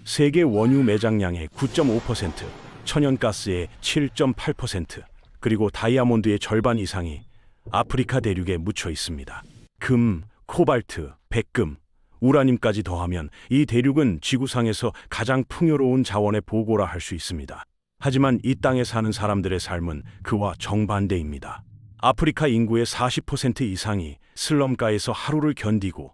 세계 원유 매장량의 9.5%, 천연가스의 7.8%, 그리고 다이아몬드의 절반 이상이 아프리카 대륙에 묻혀 있습니다. 금, 코발트, 백금, 우라늄까지 더하면 이 대륙은 지구상에서 가장 풍요로운 자원의 보고라 할 수 있습니다. 하지만 이 땅에 사는 사람들의 삶은 그와 정반대입니다. 아프리카 인구의 40% 이상이 슬럼가에서 하루를 견디고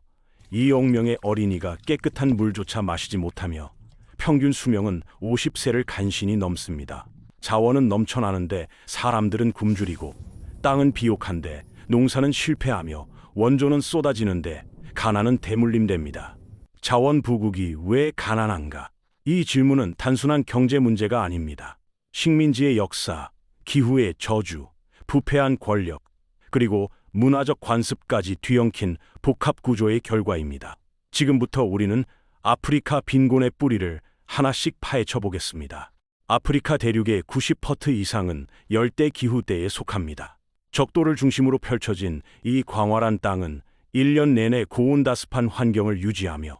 2억 명의 어린이가 깨끗한 물조차 마시지 못하며 평균 수명은 50세를 간신히 넘습니다. 자원은 넘쳐나는데 사람들은 굶주리고, 땅은 비옥한데 농사는 실패하며 원조는 쏟아지는데 가난은 대물림됩니다. 자원 부국이 왜 가난한가? 이 질문은 단순한 경제 문제가 아닙니다. 식민지의 역사, 기후의 저주, 부패한 권력, 그리고 문화적 관습까지 뒤엉킨 복합 구조의 결과입니다. 지금부터 우리는 아프리카 빈곤의 뿌리를 하나씩 파헤쳐 보겠습니다. 아프리카 대륙의 90% 이상은 열대 기후대에 속합니다. 적도를 중심으로 펼쳐진 이 광활한 땅은 1년 내내 고온다습한 환경을 유지하며,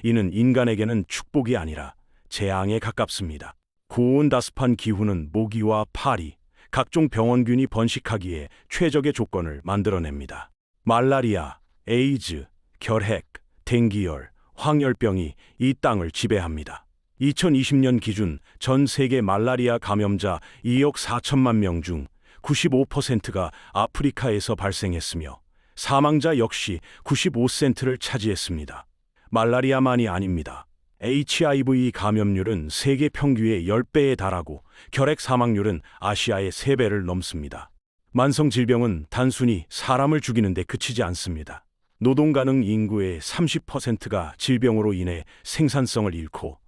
이는 인간에게는 축복이 아니라 재앙에 가깝습니다. 고온다습한 기후는 모기와 파리, 각종 병원균이 번식하기에 최적의 조건을 만들어냅니다. 말라리아, 에이즈, 결핵, 댕기열, 황열병이 이 땅을 지배합니다. 2020년 기준 전 세계 말라리아 감염자 2억 4천만 명 중 95%가 아프리카에서 발생했으며, 사망자 역시 95%를 차지했습니다. 말라리아만이 아닙니다. HIV 감염률은 세계 평균의 10배에 달하고 결핵 사망률은 아시아의 3배를 넘습니다. 만성 질병은 단순히 사람을 죽이는 데 그치지 않습니다. 노동 가능 인구의 30%가 질병으로 인해 생산성을 잃고,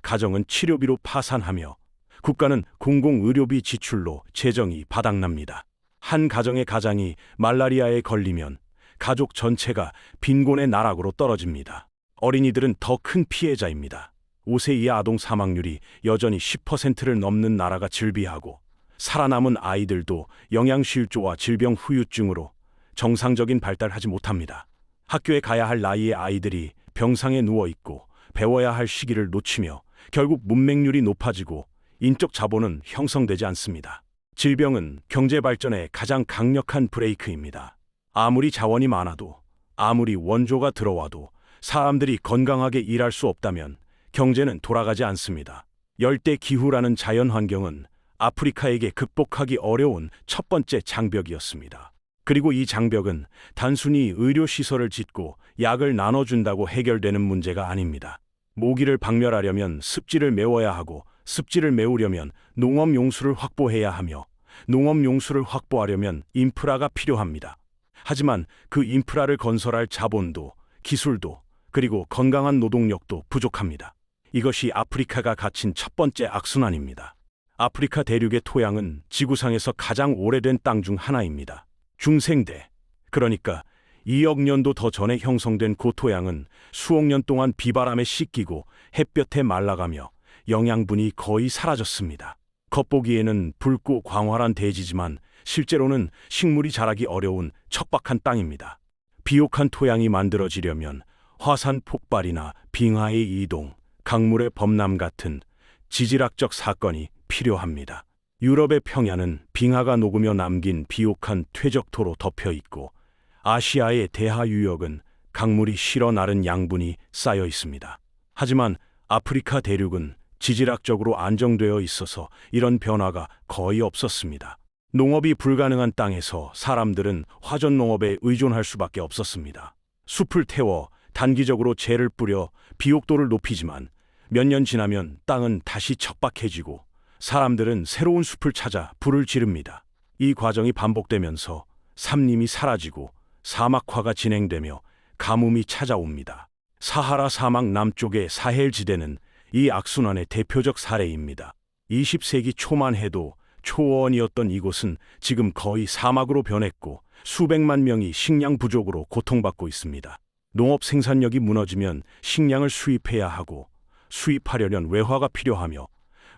가정은 치료비로 파산하며, 국가는 공공의료비 지출로 재정이 바닥납니다. 한 가정의 가장이 말라리아에 걸리면 가족 전체가 빈곤의 나락으로 떨어집니다. 어린이들은 더 큰 피해자입니다. 5세 이하 아동 사망률이 여전히 10%를 넘는 나라가 즐비하고, 살아남은 아이들도 영양실조와 질병 후유증으로 정상적인 발달하지 못합니다. 학교에 가야 할 나이의 아이들이 병상에 누워있고 배워야 할 시기를 놓치며, 결국 문맹률이 높아지고 인적 자본은 형성되지 않습니다. 질병은 경제 발전의 가장 강력한 브레이크입니다. 아무리 자원이 많아도, 아무리 원조가 들어와도 사람들이 건강하게 일할 수 없다면 경제는 돌아가지 않습니다. 열대 기후라는 자연 환경은 아프리카에게 극복하기 어려운 첫 번째 장벽이었습니다. 그리고 이 장벽은 단순히 의료시설을 짓고 약을 나눠준다고 해결되는 문제가 아닙니다. 모기를 박멸하려면 습지를 메워야 하고, 습지를 메우려면 농업용수를 확보해야 하며, 농업용수를 확보하려면 인프라가 필요합니다. 하지만 그 인프라를 건설할 자본도, 기술도, 그리고 건강한 노동력도 부족합니다. 이것이 아프리카가 갇힌 첫 번째 악순환입니다. 아프리카 대륙의 토양은 지구상에서 가장 오래된 땅 중 하나입니다. 중생대, 그러니까 2억 년도 더 전에 형성된 고토양은 수억 년 동안 비바람에 씻기고 햇볕에 말라가며 영양분이 거의 사라졌습니다. 겉보기에는 붉고 광활한 대지지만 실제로는 식물이 자라기 어려운 척박한 땅입니다. 비옥한 토양이 만들어지려면 화산 폭발이나 빙하의 이동, 강물의 범람 같은 지질학적 사건이 필요합니다. 유럽의 평야는 빙하가 녹으며 남긴 비옥한 퇴적토로 덮여 있고, 아시아의 대하 유역은 강물이 실어 나른 양분이 쌓여 있습니다. 하지만 아프리카 대륙은 지질학적으로 안정되어 있어서 이런 변화가 거의 없었습니다. 농업이 불가능한 땅에서 사람들은 화전 농업에 의존할 수밖에 없었습니다. 숲을 태워 단기적으로 재를 뿌려 비옥도를 높이지만 몇 년 지나면 땅은 다시 척박해지고, 사람들은 새로운 숲을 찾아 불을 지릅니다. 이 과정이 반복되면서 산림이 사라지고 사막화가 진행되며 가뭄이 찾아옵니다. 사하라 사막 남쪽의 사헬 지대는 이 악순환의 대표적 사례입니다. 20세기 초만 해도 초원이었던 이곳은 지금 거의 사막으로 변했고, 수백만 명이 식량 부족으로 고통받고 있습니다. 농업 생산력이 무너지면 식량을 수입해야 하고, 수입하려면 외화가 필요하며,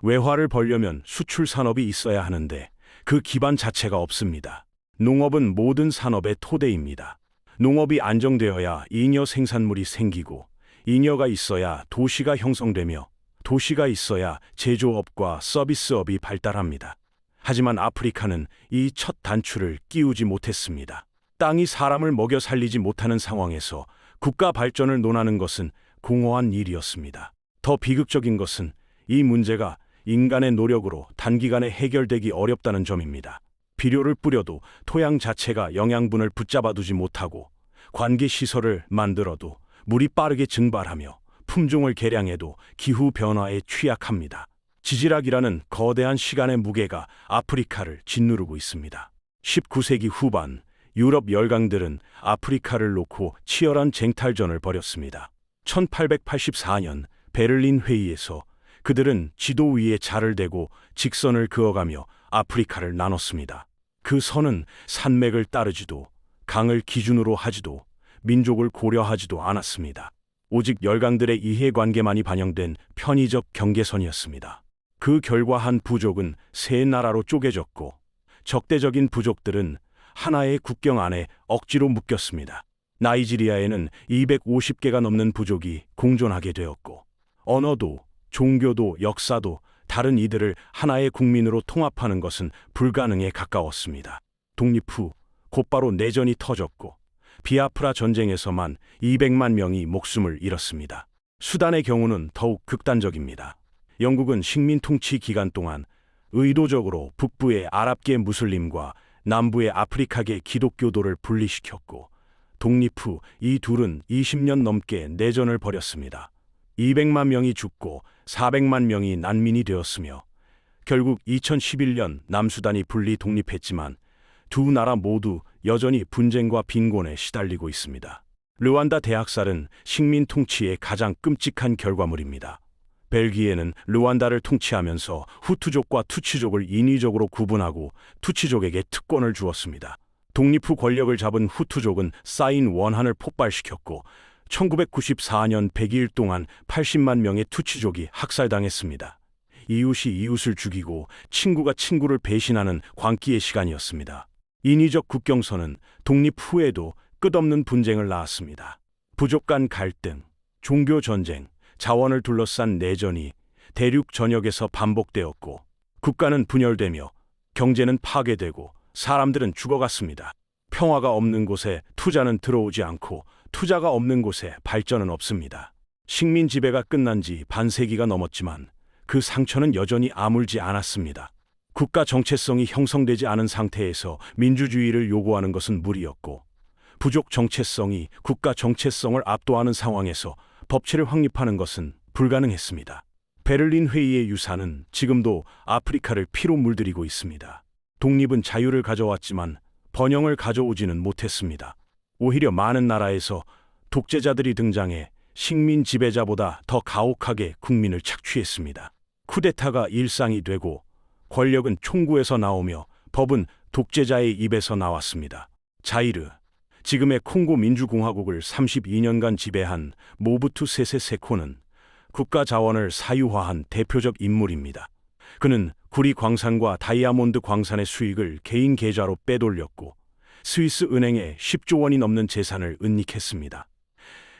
외화를 벌려면 수출 산업이 있어야 하는데 그 기반 자체가 없습니다. 농업은 모든 산업의 토대입니다. 농업이 안정되어야 잉여 생산물이 생기고, 잉여가 있어야 도시가 형성되며, 도시가 있어야 제조업과 서비스업이 발달합니다. 하지만 아프리카는 이 첫 단추를 끼우지 못했습니다. 땅이 사람을 먹여 살리지 못하는 상황에서 국가 발전을 논하는 것은 공허한 일이었습니다. 더 비극적인 것은 이 문제가 인간의 노력으로 단기간에 해결되기 어렵다는 점입니다. 비료를 뿌려도 토양 자체가 영양분을 붙잡아두지 못하고, 관계시설을 만들어도 물이 빠르게 증발하며, 품종을 개량해도 기후 변화에 취약합니다. 지질학이라는 거대한 시간의 무게가 아프리카를 짓누르고 있습니다. 19세기 후반 유럽 열강들은 아프리카를 놓고 치열한 쟁탈전을 벌였습니다. 1884년 베를린 회의에서 그들은 지도 위에 자를 대고 직선을 그어가며 아프리카를 나눴습니다. 그 선은 산맥을 따르지도 강을 기준으로 하지도 민족을 고려하지도 않았습니다. 오직 열강들의 이해관계만이 반영된 편의적 경계선이었습니다. 그 결과 한 부족은 세 나라로 쪼개졌고, 적대적인 부족들은 하나의 국경 안에 억지로 묶였습니다. 나이지리아에는 250개가 넘는 부족이 공존하게 되었고, 언어도 종교도 역사도 다른 이들을 하나의 국민으로 통합하는 것은 불가능에 가까웠습니다. 독립 후 곧바로 내전이 터졌고, 비아프라 전쟁에서만 200만 명이 목숨을 잃었습니다. 수단의 경우는 더욱 극단적입니다. 영국은 식민 통치 기간 동안 의도적으로 북부의 아랍계 무슬림과 남부의 아프리카계 기독교도를 분리시켰고, 독립 후 이 둘은 20년 넘게 내전을 벌였습니다. 200만 명이 죽고 400만 명이 난민이 되었으며, 결국 2011년 남수단이 분리 독립했지만 두 나라 모두 여전히 분쟁과 빈곤에 시달리고 있습니다. 르완다 대학살은 식민 통치의 가장 끔찍한 결과물입니다. 벨기에는 르완다를 통치하면서 후투족과 투치족을 인위적으로 구분하고 투치족에게 특권을 주었습니다. 독립 후 권력을 잡은 후투족은 쌓인 원한을 폭발시켰고, 1994년 100일 동안 80만 명의 투치족이 학살당했습니다. 이웃이 이웃을 죽이고 친구가 친구를 배신하는 광기의 시간이었습니다. 인위적 국경선은 독립 후에도 끝없는 분쟁을 낳았습니다. 부족 간 갈등, 종교 전쟁, 자원을 둘러싼 내전이 대륙 전역에서 반복되었고, 국가는 분열되며 경제는 파괴되고 사람들은 죽어갔습니다. 평화가 없는 곳에 투자는 들어오지 않고, 투자가 없는 곳에 발전은 없습니다. 식민 지배가 끝난 지 반세기가 넘었지만 그 상처는 여전히 아물지 않았습니다. 국가 정체성이 형성되지 않은 상태에서 민주주의를 요구하는 것은 무리였고, 부족 정체성이 국가 정체성을 압도하는 상황에서 법치를 확립하는 것은 불가능했습니다. 베를린 회의의 유산은 지금도 아프리카를 피로 물들이고 있습니다. 독립은 자유를 가져왔지만 번영을 가져오지는 못했습니다. 오히려 많은 나라에서 독재자들이 등장해 식민 지배자보다 더 가혹하게 국민을 착취했습니다. 쿠데타가 일상이 되고, 권력은 총구에서 나오며 법은 독재자의 입에서 나왔습니다. 자이르, 지금의 콩고 민주공화국을 32년간 지배한 모부투 세세 세코는 국가 자원을 사유화한 대표적 인물입니다. 그는 구리 광산과 다이아몬드 광산의 수익을 개인 계좌로 빼돌렸고, 스위스 은행에 10조 원이 넘는 재산을 은닉했습니다.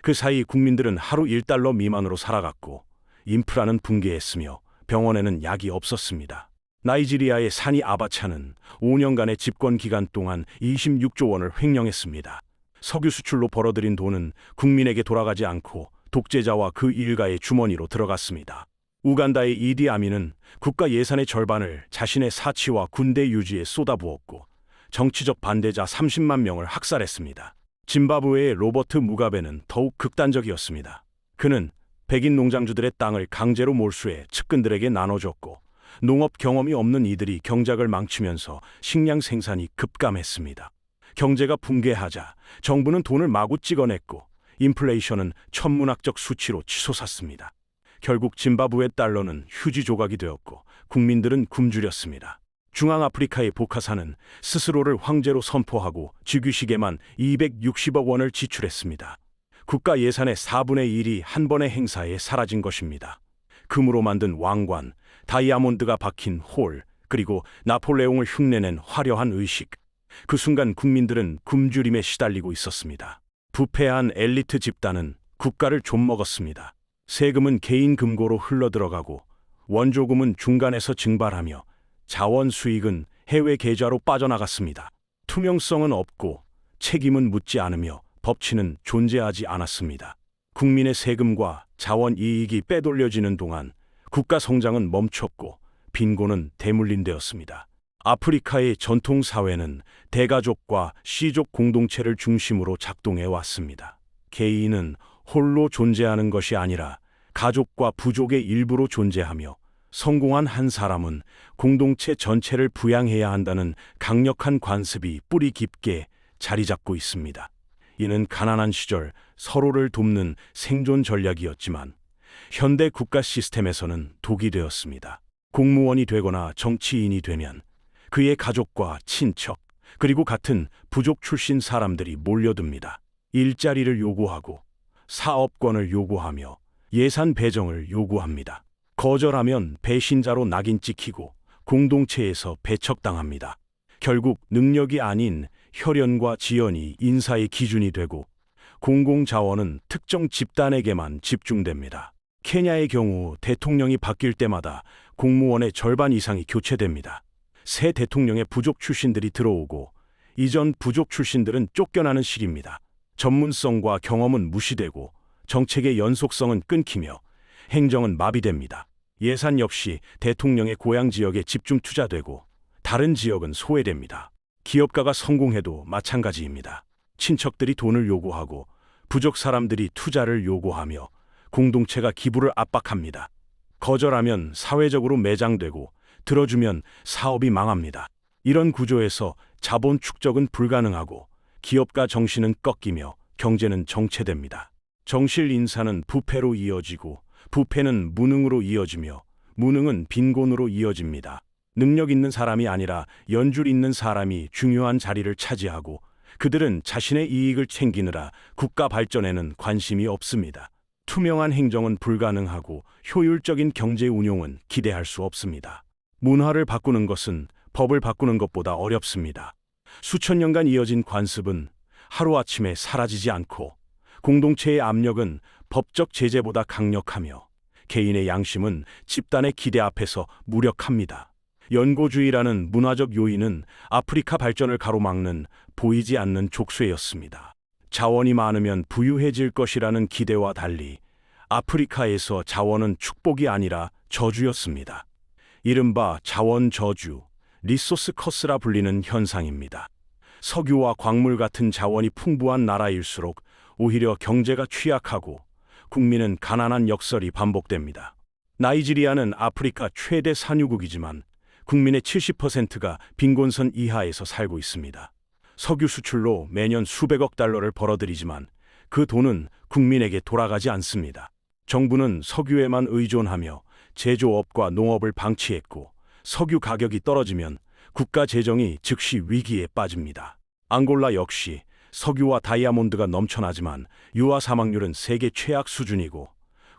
그 사이 국민들은 하루 1달러 미만으로 살아갔고, 인프라는 붕괴했으며 병원에는 약이 없었습니다. 나이지리아의 사니 아바차는 5년간의 집권 기간 동안 26조 원을 횡령했습니다. 석유 수출로 벌어들인 돈은 국민에게 돌아가지 않고 독재자와 그 일가의 주머니로 들어갔습니다. 우간다의 이디 아민은 국가 예산의 절반을 자신의 사치와 군대 유지에 쏟아부었고, 정치적 반대자 30만 명을 학살했습니다. 짐바브웨의 로버트 무가베는 더욱 극단적이었습니다. 그는 백인 농장주들의 땅을 강제로 몰수해 측근들에게 나눠줬고, 농업 경험이 없는 이들이 경작을 망치면서 식량 생산이 급감했습니다. 경제가 붕괴하자 정부는 돈을 마구 찍어냈고, 인플레이션은 천문학적 수치로 치솟았습니다. 결국 짐바브웨 달러는 휴지 조각이 되었고, 국민들은 굶주렸습니다. 중앙아프리카의 보카사는 스스로를 황제로 선포하고 즉위식에만 260억 원을 지출했습니다. 국가 예산의 4분의 1이 한 번의 행사에 사라진 것입니다. 금으로 만든 왕관, 다이아몬드가 박힌 홀, 그리고 나폴레옹을 흉내낸 화려한 의식. 그 순간 국민들은 굶주림에 시달리고 있었습니다. 부패한 엘리트 집단은 국가를 좀먹었습니다. 세금은 개인 금고로 흘러들어가고 원조금은 중간에서 증발하며 자원 수익은 해외 계좌로 빠져나갔습니다. 투명성은 없고 책임은 묻지 않으며 법치는 존재하지 않았습니다. 국민의 세금과 자원 이익이 빼돌려지는 동안 국가 성장은 멈췄고 빈곤은 대물림되었습니다. 아프리카의 전통 사회는 대가족과 씨족 공동체를 중심으로 작동해 왔습니다. 개인은 홀로 존재하는 것이 아니라 가족과 부족의 일부로 존재하며 성공한 한 사람은 공동체 전체를 부양해야 한다는 강력한 관습이 뿌리 깊게 자리 잡고 있습니다. 이는 가난한 시절 서로를 돕는 생존 전략이었지만 현대 국가 시스템에서는 독이 되었습니다. 공무원이 되거나 정치인이 되면 그의 가족과 친척, 그리고 같은 부족 출신 사람들이 몰려듭니다. 일자리를 요구하고 사업권을 요구하며 예산 배정을 요구합니다. 거절하면 배신자로 낙인 찍히고 공동체에서 배척당합니다. 결국 능력이 아닌 혈연과 지연이 인사의 기준이 되고 공공자원은 특정 집단에게만 집중됩니다. 케냐의 경우 대통령이 바뀔 때마다 공무원의 절반 이상이 교체됩니다. 새 대통령의 부족 출신들이 들어오고 이전 부족 출신들은 쫓겨나는 시기입니다. 전문성과 경험은 무시되고 정책의 연속성은 끊기며 행정은 마비됩니다. 예산 역시 대통령의 고향 지역에 집중 투자되고 다른 지역은 소외됩니다. 기업가가 성공해도 마찬가지입니다. 친척들이 돈을 요구하고 부족 사람들이 투자를 요구하며 공동체가 기부를 압박합니다. 거절하면 사회적으로 매장되고 들어주면 사업이 망합니다. 이런 구조에서 자본 축적은 불가능하고 기업가 정신은 꺾이며 경제는 정체됩니다. 정실 인사는 부패로 이어지고 부패는 무능으로 이어지며 무능은 빈곤으로 이어집니다. 능력 있는 사람이 아니라 연줄 있는 사람이 중요한 자리를 차지하고 그들은 자신의 이익을 챙기느라 국가 발전에는 관심이 없습니다. 투명한 행정은 불가능하고 효율적인 경제 운용은 기대할 수 없습니다. 문화를 바꾸는 것은 법을 바꾸는 것보다 어렵습니다. 수천 년간 이어진 관습은 하루아침에 사라지지 않고 공동체의 압력은 법적 제재보다 강력하며 개인의 양심은 집단의 기대 앞에서 무력합니다. 연고주의라는 문화적 요인은 아프리카 발전을 가로막는 보이지 않는 족쇄였습니다. 자원이 많으면 부유해질 것이라는 기대와 달리 아프리카에서 자원은 축복이 아니라 저주였습니다. 이른바 자원 저주, 리소스 커스라 불리는 현상입니다. 석유와 광물 같은 자원이 풍부한 나라일수록 오히려 경제가 취약하고 국민은 가난한 역설이 반복됩니다. 나이지리아는 아프리카 최대 산유국이지만 국민의 70%가 빈곤선 이하에서 살고 있습니다. 석유 수출로 매년 수백억 달러를 벌어들이지만 그 돈은 국민에게 돌아가지 않습니다. 정부는 석유에만 의존하며 제조업과 농업을 방치했고 석유 가격이 떨어지면 국가 재정이 즉시 위기에 빠집니다. 앙골라 역시 석유와 다이아몬드가 넘쳐나지만 유아 사망률은 세계 최악 수준이고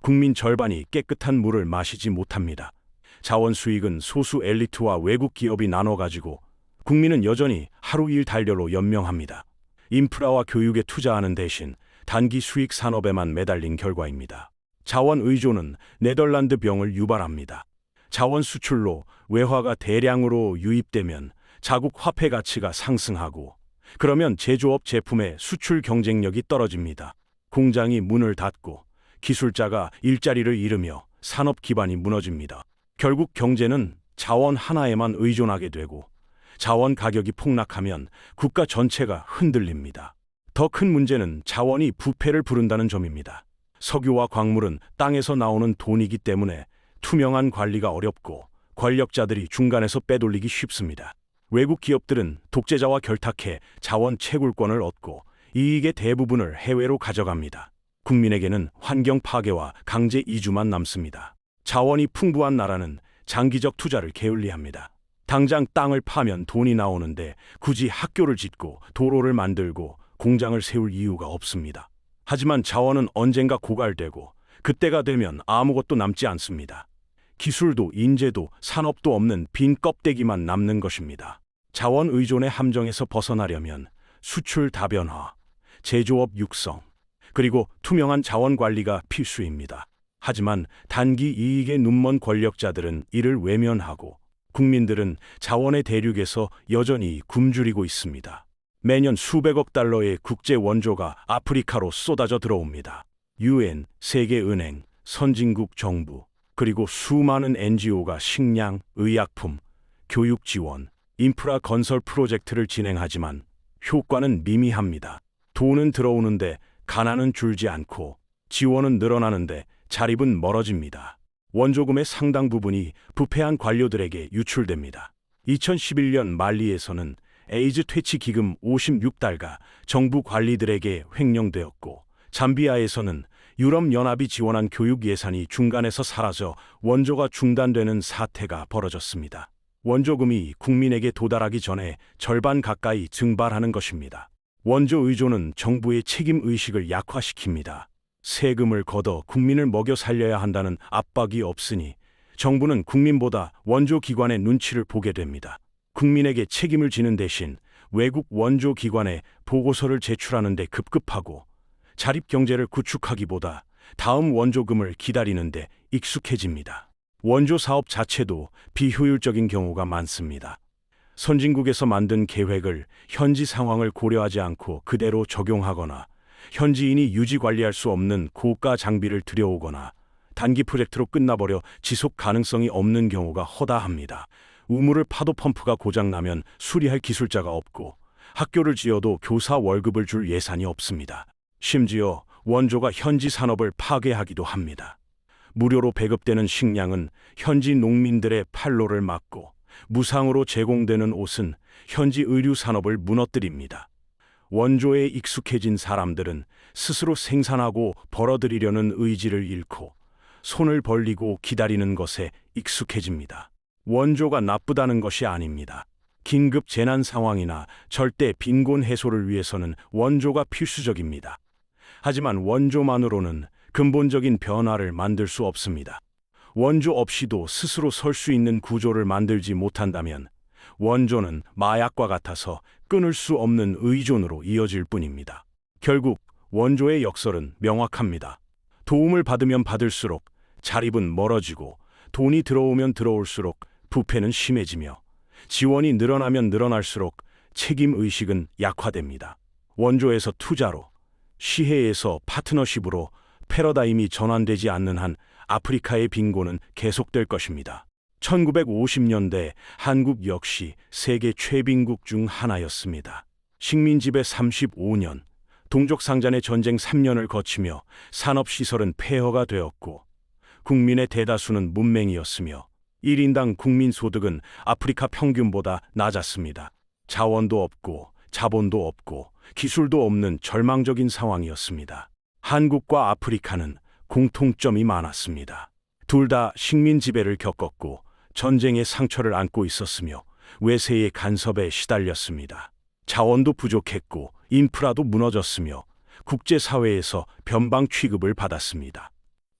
국민 절반이 깨끗한 물을 마시지 못합니다. 자원 수익은 소수 엘리트와 외국 기업이 나눠 가지고 국민은 여전히 하루 일 달려로 연명합니다. 인프라와 교육에 투자하는 대신 단기 수익 산업에만 매달린 결과입니다. 자원 의존은 네덜란드 병을 유발합니다. 자원 수출로 외화가 대량으로 유입되면 자국 화폐 가치가 상승하고 그러면 제조업 제품의 수출 경쟁력이 떨어집니다. 공장이 문을 닫고 기술자가 일자리를 잃으며 산업 기반이 무너집니다. 결국 경제는 자원 하나에만 의존하게 되고 자원 가격이 폭락하면 국가 전체가 흔들립니다. 더 큰 문제는 자원이 부패를 부른다는 점입니다. 석유와 광물은 땅에서 나오는 돈이기 때문에 투명한 관리가 어렵고 권력자들이 중간에서 빼돌리기 쉽습니다. 외국 기업들은 독재자와 결탁해 자원 채굴권을 얻고 이익의 대부분을 해외로 가져갑니다. 국민에게는 환경 파괴와 강제 이주만 남습니다. 자원이 풍부한 나라는 장기적 투자를 게을리합니다. 당장 땅을 파면 돈이 나오는데 굳이 학교를 짓고 도로를 만들고 공장을 세울 이유가 없습니다. 하지만 자원은 언젠가 고갈되고 그때가 되면 아무것도 남지 않습니다. 기술도 인재도 산업도 없는 빈 껍데기만 남는 것입니다. 자원 의존의 함정에서 벗어나려면 수출 다변화, 제조업 육성, 그리고 투명한 자원 관리가 필수입니다. 하지만 단기 이익에 눈먼 권력자들은 이를 외면하고 국민들은 자원의 대륙에서 여전히 굶주리고 있습니다. 매년 수백억 달러의 국제 원조가 아프리카로 쏟아져 들어옵니다. UN, 세계은행, 선진국 정부, 그리고 수많은 NGO가 식량, 의약품, 교육 지원, 인프라 건설 프로젝트를 진행하지만 효과는 미미합니다. 돈은 들어오는데 가난은 줄지 않고 지원은 늘어나는데 자립은 멀어집니다. 원조금의 상당 부분이 부패한 관료들에게 유출됩니다. 2011년 말리에서는 에이즈 퇴치 기금 56달가 정부 관리들에게 횡령되었고, 잠비아에서는 유럽연합이 지원한 교육 예산이 중간에서 사라져 원조가 중단되는 사태가 벌어졌습니다. 원조금이 국민에게 도달하기 전에 절반 가까이 증발하는 것입니다. 원조 의존은 정부의 책임 의식을 약화시킵니다. 세금을 걷어 국민을 먹여 살려야 한다는 압박이 없으니 정부는 국민보다 원조 기관의 눈치를 보게 됩니다. 국민에게 책임을 지는 대신 외국 원조 기관에 보고서를 제출하는 데 급급하고, 자립 경제를 구축하기보다 다음 원조금을 기다리는 데 익숙해집니다. 원조 사업 자체도 비효율적인 경우가 많습니다. 선진국에서 만든 계획을 현지 상황을 고려하지 않고 그대로 적용하거나, 현지인이 유지 관리할 수 없는 고가 장비를 들여오거나, 단기 프로젝트로 끝나버려 지속 가능성이 없는 경우가 허다합니다. 우물을 파도 펌프가 고장나면 수리할 기술자가 없고, 학교를 지어도 교사 월급을 줄 예산이 없습니다. 심지어 원조가 현지 산업을 파괴하기도 합니다. 무료로 배급되는 식량은 현지 농민들의 팔로를 막고, 무상으로 제공되는 옷은 현지 의류 산업을 무너뜨립니다. 원조에 익숙해진 사람들은 스스로 생산하고 벌어들이려는 의지를 잃고 손을 벌리고 기다리는 것에 익숙해집니다. 원조가 나쁘다는 것이 아닙니다. 긴급 재난 상황이나 절대 빈곤 해소를 위해서는 원조가 필수적입니다. 하지만 원조만으로는 근본적인 변화를 만들 수 없습니다. 원조 없이도 스스로 설 수 있는 구조를 만들지 못한다면 원조는 마약과 같아서 끊을 수 없는 의존으로 이어질 뿐입니다. 결국 원조의 역설은 명확합니다. 도움을 받으면 받을수록 자립은 멀어지고, 돈이 들어오면 들어올수록 부패는 심해지며, 지원이 늘어나면 늘어날수록 책임의식은 약화됩니다. 원조에서 투자로, 시혜에서 파트너십으로 패러다임이 전환되지 않는 한 아프리카의 빈곤은 계속될 것입니다. 1950년대 한국 역시 세계 최빈국 중 하나였습니다. 식민지배 35년, 동족상잔의 전쟁 3년을 거치며 산업시설은 폐허가 되었고, 국민의 대다수는 문맹이었으며 1인당 국민소득은 아프리카 평균보다 낮았습니다. 자원도 없고 자본도 없고 기술도 없는 절망적인 상황이었습니다. 한국과 아프리카는 공통점이 많았습니다. 둘 다 식민 지배를 겪었고 전쟁의 상처를 안고 있었으며 외세의 간섭에 시달렸습니다. 자원도 부족했고 인프라도 무너졌으며 국제사회에서 변방 취급을 받았습니다.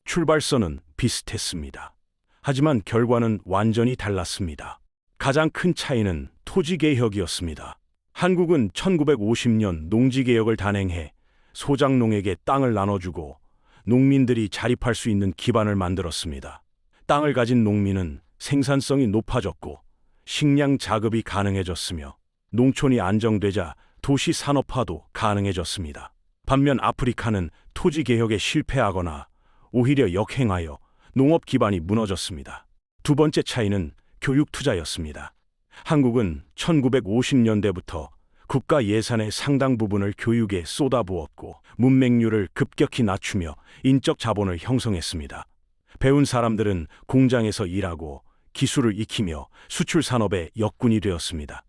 출발선은 비슷했습니다. 하지만 결과는 완전히 달랐습니다. 가장 큰 차이는 토지개혁이었습니다. 한국은 1950년 농지개혁을 단행해 소작농에게 땅을 나눠주고 농민들이 자립할 수 있는 기반을 만들었습니다. 땅을 가진 농민은 생산성이 높아졌고 식량 자급이 가능해졌으며 농촌이 안정되자 도시 산업화도 가능해졌습니다. 반면 아프리카는 토지개혁에 실패하거나 오히려 역행하여 농업 기반이 무너졌습니다. 두 번째 차이는 교육 투자였습니다. 한국은 1950년대부터 국가 예산의 상당 부분을 교육에 쏟아부었고 문맹률을 급격히 낮추며 인적 자본을 형성했습니다. 배운 사람들은 공장에서 일하고 기술을 익히며 수출 산업의 역군이 되었습니다.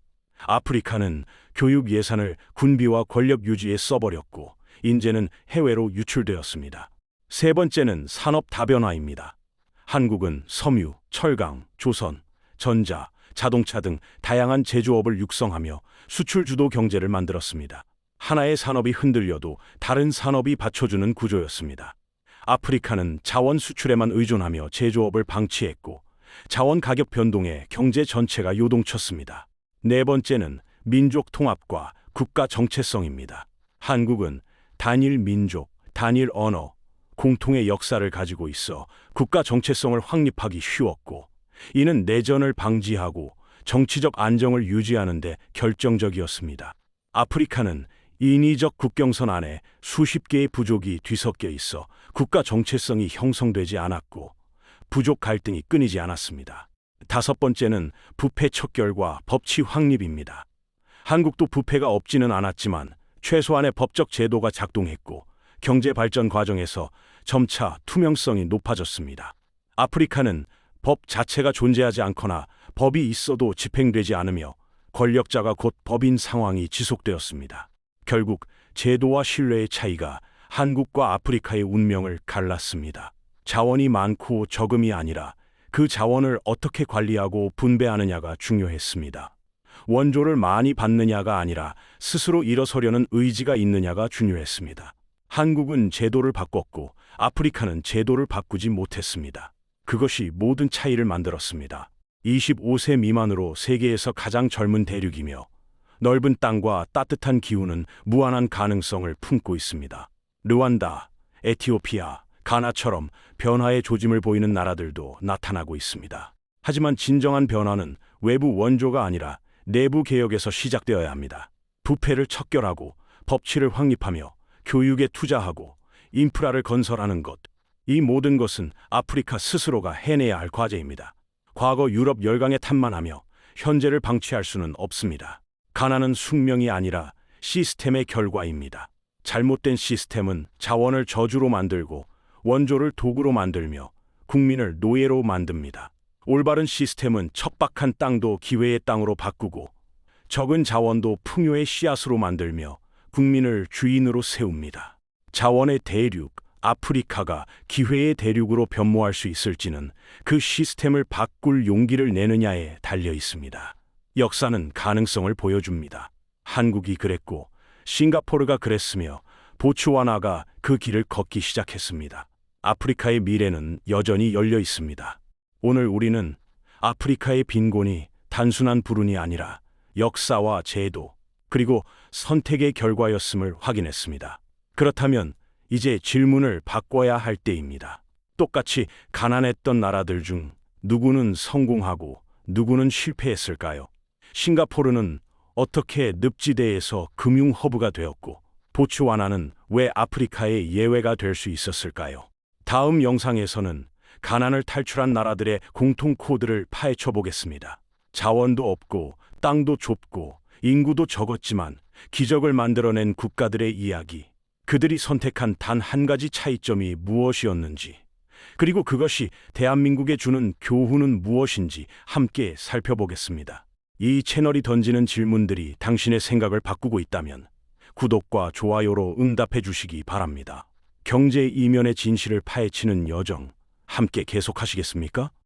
아프리카는 교육 예산을 군비와 권력 유지에 써버렸고 인재는 해외로 유출되었습니다. 세 번째는 산업 다변화입니다. 한국은 섬유, 철강, 조선, 전자, 자동차 등 다양한 제조업을 육성하며 수출 주도 경제를 만들었습니다. 하나의 산업이 흔들려도 다른 산업이 받쳐주는 구조였습니다. 아프리카는 자원 수출에만 의존하며 제조업을 방치했고 자원 가격 변동에 경제 전체가 요동쳤습니다. 네 번째는 민족 통합과 국가 정체성입니다. 한국은 단일 민족, 단일 언어, 공통의 역사를 가지고 있어 국가 정체성을 확립하기 쉬웠고, 이는 내전을 방지하고 정치적 안정을 유지하는 데 결정적이었습니다. 아프리카는 인위적 국경선 안에 수십 개의 부족이 뒤섞여 있어 국가 정체성이 형성되지 않았고, 부족 갈등이 끊이지 않았습니다. 다섯 번째는 부패 척결과 법치 확립입니다. 한국도 부패가 없지는 않았지만 최소한의 법적 제도가 작동했고, 경제 발전 과정에서 점차 투명성이 높아졌습니다. 아프리카는 법 자체가 존재하지 않거나 법이 있어도 집행되지 않으며 권력자가 곧 법인 상황이 지속되었습니다. 결국 제도와 신뢰의 차이가 한국과 아프리카의 운명을 갈랐습니다. 자원이 많고 적음이 아니라 그 자원을 어떻게 관리하고 분배하느냐가 중요했습니다. 원조를 많이 받느냐가 아니라 스스로 일어서려는 의지가 있느냐가 중요했습니다. 한국은 제도를 바꿨고 아프리카는 제도를 바꾸지 못했습니다. 그것이 모든 차이를 만들었습니다. 25세 미만으로 세계에서 가장 젊은 대륙이며 넓은 땅과 따뜻한 기후는 무한한 가능성을 품고 있습니다. 르완다, 에티오피아, 가나처럼 변화의 조짐을 보이는 나라들도 나타나고 있습니다. 하지만 진정한 변화는 외부 원조가 아니라 내부 개혁에서 시작되어야 합니다. 부패를 척결하고 법치를 확립하며 교육에 투자하고 인프라를 건설하는 것, 이 모든 것은 아프리카 스스로가 해내야 할 과제입니다. 과거 유럽 열강에 탐만하며 현재를 방치할 수는 없습니다. 가난은 숙명이 아니라 시스템의 결과입니다. 잘못된 시스템은 자원을 저주로 만들고 원조를 도구로 만들며 국민을 노예로 만듭니다. 올바른 시스템은 척박한 땅도 기회의 땅으로 바꾸고 적은 자원도 풍요의 씨앗으로 만들며 국민을 주인으로 세웁니다. 자원의 대륙, 아프리카가 기회의 대륙으로 변모할 수 있을지는 그 시스템을 바꿀 용기를 내느냐에 달려 있습니다. 역사는 가능성을 보여줍니다. 한국이 그랬고 싱가포르가 그랬으며 보츠와나가 그 길을 걷기 시작했습니다. 아프리카의 미래는 여전히 열려 있습니다. 오늘 우리는 아프리카의 빈곤이 단순한 불운이 아니라 역사와 제도, 그리고 선택의 결과였음을 확인했습니다. 그렇다면 이제 질문을 바꿔야 할 때입니다. 똑같이 가난했던 나라들 중 누구는 성공하고 누구는 실패했을까요? 싱가포르는 어떻게 늪지대에서 금융 허브가 되었고 보츠와나는 왜 아프리카의 예외가 될 수 있었을까요? 다음 영상에서는 가난을 탈출한 나라들의 공통 코드를 파헤쳐 보겠습니다. 자원도 없고 땅도 좁고 인구도 적었지만 기적을 만들어낸 국가들의 이야기, 그들이 선택한 단 한 가지 차이점이 무엇이었는지, 그리고 그것이 대한민국에 주는 교훈은 무엇인지 함께 살펴보겠습니다. 이 채널이 던지는 질문들이 당신의 생각을 바꾸고 있다면 구독과 좋아요로 응답해 주시기 바랍니다. 경제 이면의 진실을 파헤치는 여정 함께 계속하시겠습니까?